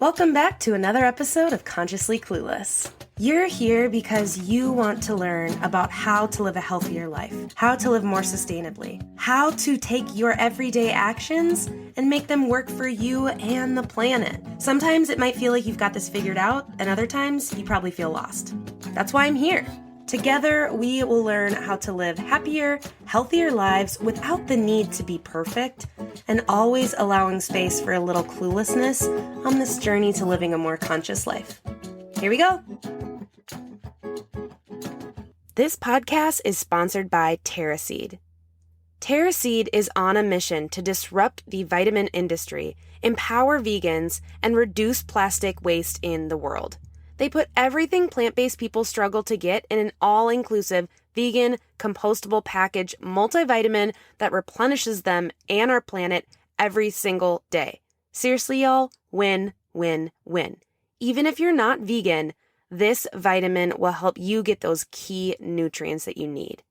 Welcome back to another episode of Consciously Clueless. You're here because you want to learn about how to live a healthier life, how to live more sustainably, how to take your everyday actions and make them work for you and the planet. Sometimes it might feel like you've got this figured out, and other times you probably feel lost. That's why I'm here. Together, we will learn how to live happier, healthier lives without the need to be perfect, and always allowing space for a little cluelessness on this journey to living a more conscious life. Here we go. This podcast is sponsored by TerraSeed. TerraSeed is on a mission to disrupt the vitamin industry, empower vegans, and reduce plastic waste in the world. They put everything plant-based people struggle to get in an all-inclusive, vegan, compostable package multivitamin that replenishes them and our planet every single day. Seriously, y'all, win, win, win. Even if you're not vegan, this vitamin will help you get those key nutrients that you need.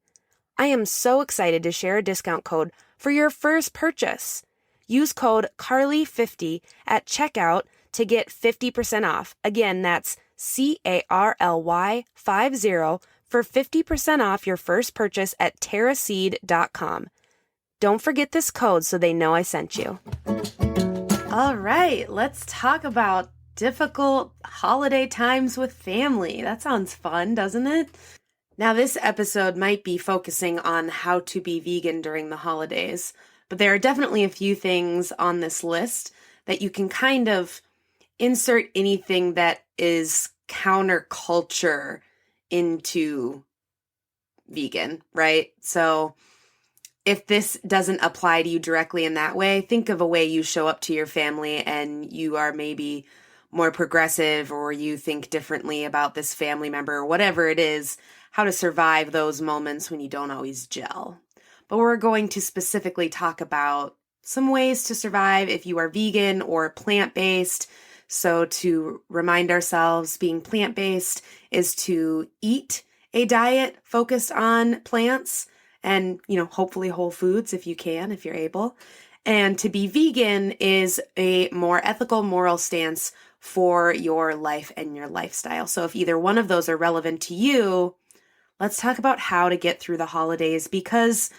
I am so excited to share a discount code for your first purchase. Use code CARLY50 at checkout to get 50% off. Again, that's CARLY50 for 50% off your first purchase at terraseed.com. Don't forget this code so they know I sent you. All right, let's talk about difficult holiday times with family. That sounds fun, doesn't it? Now, this episode might be focusing on how to be vegan during the holidays, but there are definitely a few things on this list that you can kind of insert anything that is counterculture into vegan, right? So if this doesn't apply to you directly in that way, think of a way you show up to your family and you are maybe more progressive, or you think differently about this family member, or whatever it is, how to survive those moments when you don't always gel. But we're going to specifically talk about some ways to survive if you are vegan or plant-based. So to remind ourselves, being plant-based is to eat a diet focused on plants and, hopefully whole foods if you can, if you're able. And to be vegan is a more ethical, moral stance for your life and your lifestyle. So if either one of those are relevant to you, let's talk about how to get through the holidays, because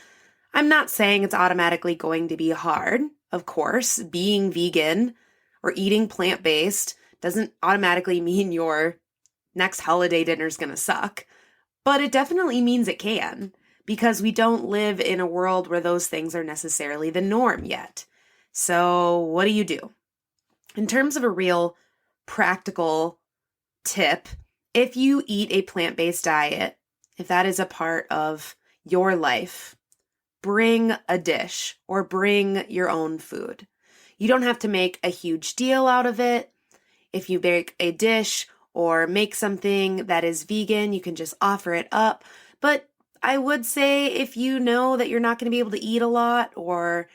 I'm not saying it's automatically going to be hard. Of course, being vegan or eating plant-based doesn't automatically mean your next holiday dinner is going to suck, but it definitely means it can, because we don't live in a world where those things are necessarily the norm yet. So what do you do? In terms of a real practical tip, if you eat a plant-based diet, if that is a part of your life, bring a dish or bring your own food. You don't have to make a huge deal out of it. If you bake a dish or make something that is vegan, you can just offer it up. But I would say if you know that you're not going to be able to eat a lot, or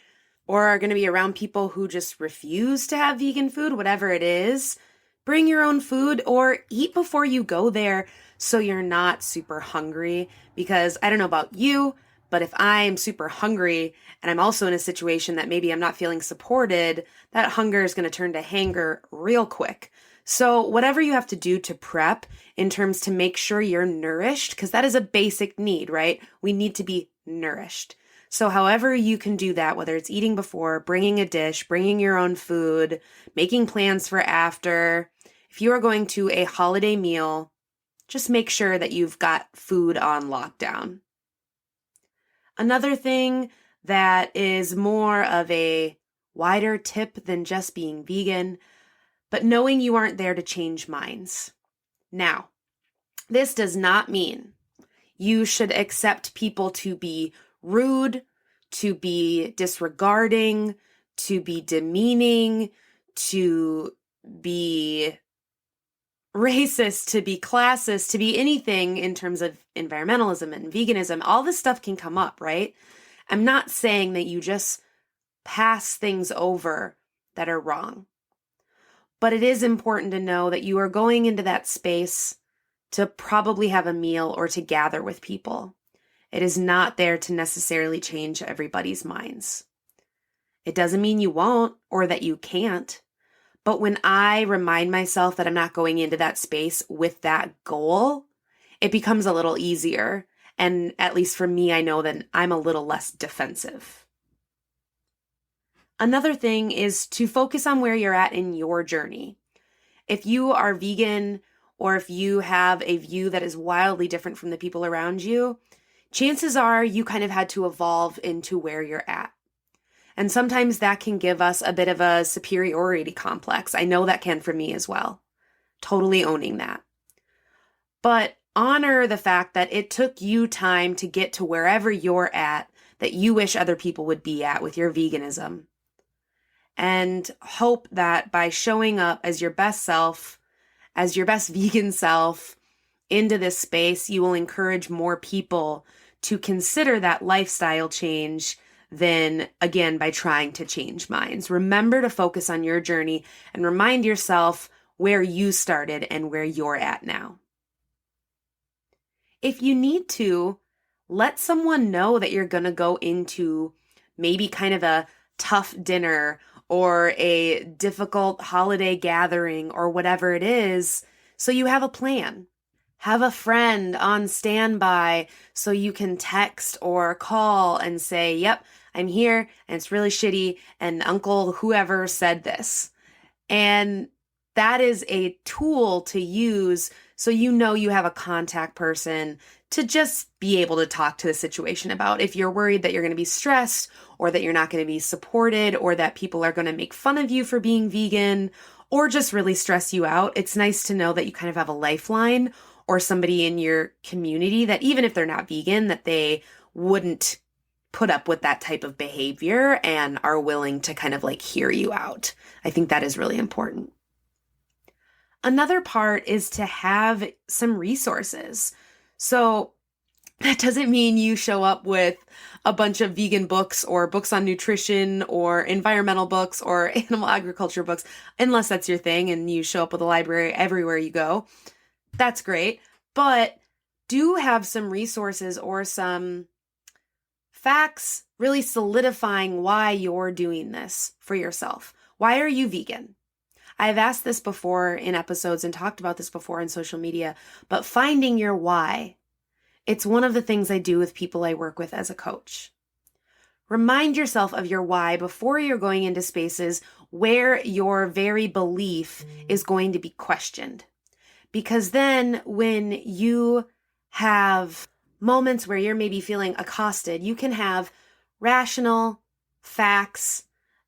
are going to be around people who just refuse to have vegan food, whatever it is, bring your own food or eat before you go there so you're not super hungry. Because I don't know about you, but if I'm super hungry and I'm also in a situation that maybe I'm not feeling supported, that hunger is going to turn to hanger real quick. So whatever you have to do to prep in terms to make sure you're nourished, because that is a basic need, right? We need to be nourished. So however you can do that, whether it's eating before, bringing a dish, bringing your own food, making plans for after, if you are going to a holiday meal, just make sure that you've got food on lockdown. Another thing that is more of a wider tip than just being vegan, but knowing you aren't there to change minds. Now, this does not mean you should accept people to be rude, to be disregarding, to be demeaning, to be racist, to be classist, to be anything in terms of environmentalism and veganism. All this stuff can come up, right? I'm not saying that you just pass things over that are wrong. But it is important to know that you are going into that space to probably have a meal or to gather with people. It is not there to necessarily change everybody's minds. It doesn't mean you won't or that you can't, But when I remind myself that I'm not going into that space with that goal, it becomes a little easier. And at least for me, I know that I'm a little less defensive. Another thing is to focus on where you're at in your journey. If you are vegan or if you have a view that is wildly different from the people around you, chances are you kind of had to evolve into where you're at. And sometimes that can give us a bit of a superiority complex. I know that can for me as well. Totally owning that. But honor the fact that it took you time to get to wherever you're at that you wish other people would be at with your veganism. And hope that by showing up as your best self, as your best vegan self into this space, you will encourage more people to consider that lifestyle change than, again, by trying to change minds. Remember to focus on your journey and remind yourself where you started and where you're at now. If you need to, let someone know that you're going to go into maybe kind of a tough dinner or a difficult holiday gathering or whatever it is, so you have a plan. Have a friend on standby so you can text or call and say, yep, I'm here and it's really shitty and Uncle whoever said this. And that is a tool to use so you know you have a contact person to just be able to talk to the situation about. If you're worried that you're going to be stressed or that you're not going to be supported or that people are going to make fun of you for being vegan or just really stress you out, it's nice to know that you kind of have a lifeline or somebody in your community that even if they're not vegan, that they wouldn't put up with that type of behavior and are willing to kind of like hear you out. I think that is really important. Another part is to have some resources. So that doesn't mean you show up with a bunch of vegan books or books on nutrition or environmental books or animal agriculture books, unless that's your thing and you show up with a library everywhere you go. That's great. But do have some resources or some facts really solidifying why you're doing this for yourself. Why are you vegan? I've asked this before in episodes and talked about this before on social media, but finding your why, it's one of the things I do with people I work with as a coach. Remind yourself of your why before you're going into spaces where your very belief is going to be questioned. Because then when you have moments where you're maybe feeling accosted, you can have rational facts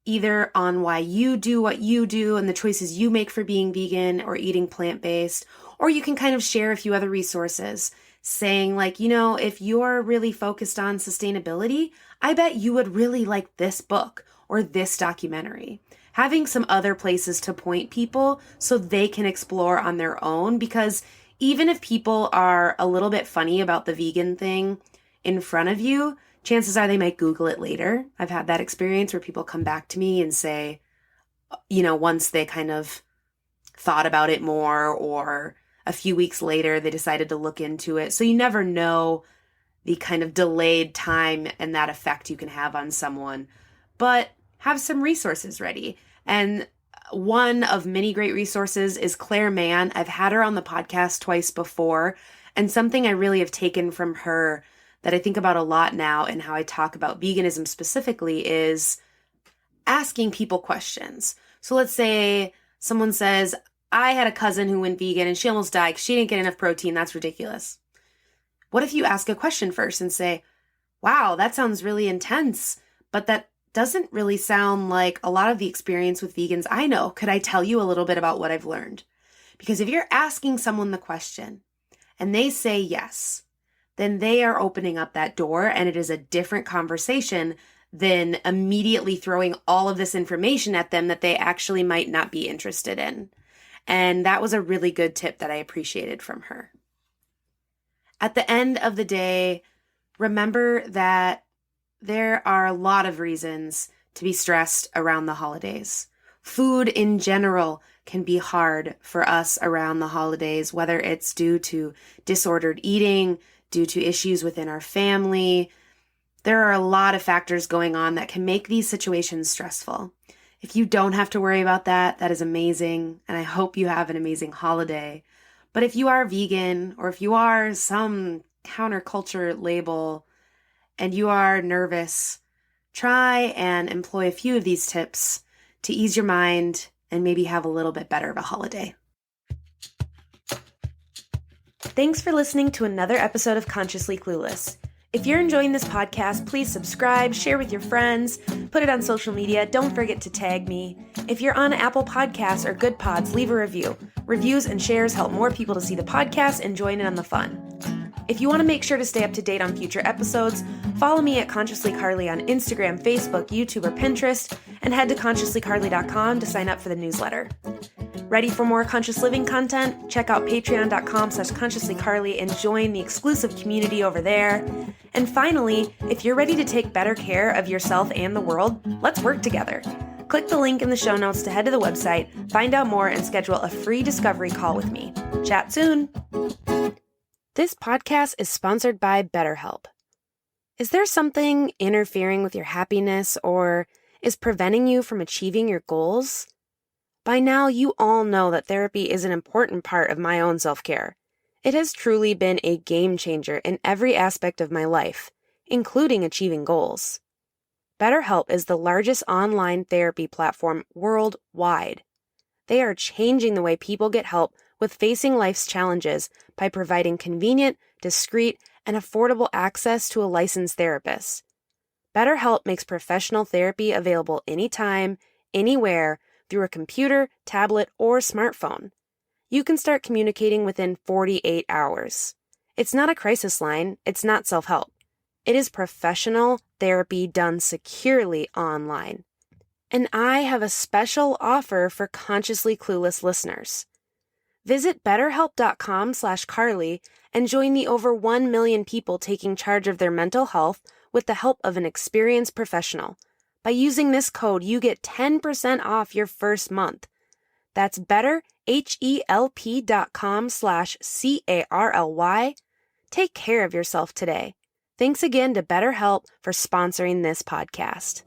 either on why you do what you do and the choices you make for being vegan or eating plant-based, or you can kind of share a few other resources saying like, you know, if you're really focused on sustainability, I bet you would really like this book or this documentary. Having some other places to point people so they can explore on their own, because even if people are a little bit funny about the vegan thing in front of you, chances are they might Google it later. I've had that experience where people come back to me and say, you know, once they kind of thought about it more or a few weeks later, they decided to look into it. So you never know the kind of delayed time and that effect you can have on someone, but have some resources ready. And one of many great resources is Claire Mann. I've had her on the podcast twice before, and something I really have taken from her that I think about a lot now and how I talk about veganism specifically is asking people questions. So let's say someone says, I had a cousin who went vegan and she almost died because she didn't get enough protein. That's ridiculous. What if you ask a question first and say, wow, that sounds really intense, but that doesn't really sound like a lot of the experience with vegans I know. Could I tell you a little bit about what I've learned? Because if you're asking someone the question and they say yes, then they are opening up that door and it is a different conversation than immediately throwing all of this information at them that they actually might not be interested in. And that was a really good tip that I appreciated from her. At the end of the day, remember that there are a lot of reasons to be stressed around the holidays. Food in general can be hard for us around the holidays, whether it's due to disordered eating, due to issues within our family. There are a lot of factors going on that can make these situations stressful. If you don't have to worry about that, that is amazing, and I hope you have an amazing holiday. But if you are vegan, or if you are some counterculture label and you are nervous, try and employ a few of these tips to ease your mind and maybe have a little bit better of a holiday. Thanks for listening to another episode of Consciously Clueless. If you're enjoying this podcast, please subscribe, share with your friends, put it on social media. Don't forget to tag me. If you're on Apple Podcasts or Good Pods, leave a review. Reviews and shares help more people to see the podcast and join in on the fun. If you want to make sure to stay up to date on future episodes, follow me at Consciously Carly on Instagram, Facebook, YouTube, or Pinterest, and head to consciouslycarly.com to sign up for the newsletter. Ready for more conscious living content? Check out patreon.com/consciouslycarly and join the exclusive community over there. And finally, if you're ready to take better care of yourself and the world, let's work together. Click the link in the show notes to head to the website, find out more, and schedule a free discovery call with me. Chat soon! This podcast is sponsored by BetterHelp. Is there something interfering with your happiness or is preventing you from achieving your goals? By now, you all know that therapy is an important part of my own self-care. It has truly been a game changer in every aspect of my life, including achieving goals. BetterHelp is the largest online therapy platform worldwide. They are changing the way people get help with facing life's challenges by providing convenient, discreet, and affordable access to a licensed therapist. BetterHelp makes professional therapy available anytime, anywhere, through a computer, tablet, or smartphone. You can start communicating within 48 hours. It's not a crisis line. It's not self-help. It is professional therapy done securely online. And I have a special offer for Consciously Clueless listeners. Visit betterhelp.com/Carly and join the over 1 million people taking charge of their mental health with the help of an experienced professional. By using this code, you get 10% off your first month. That's betterhelp.com/CARLY. Take care of yourself today. Thanks again to BetterHelp for sponsoring this podcast.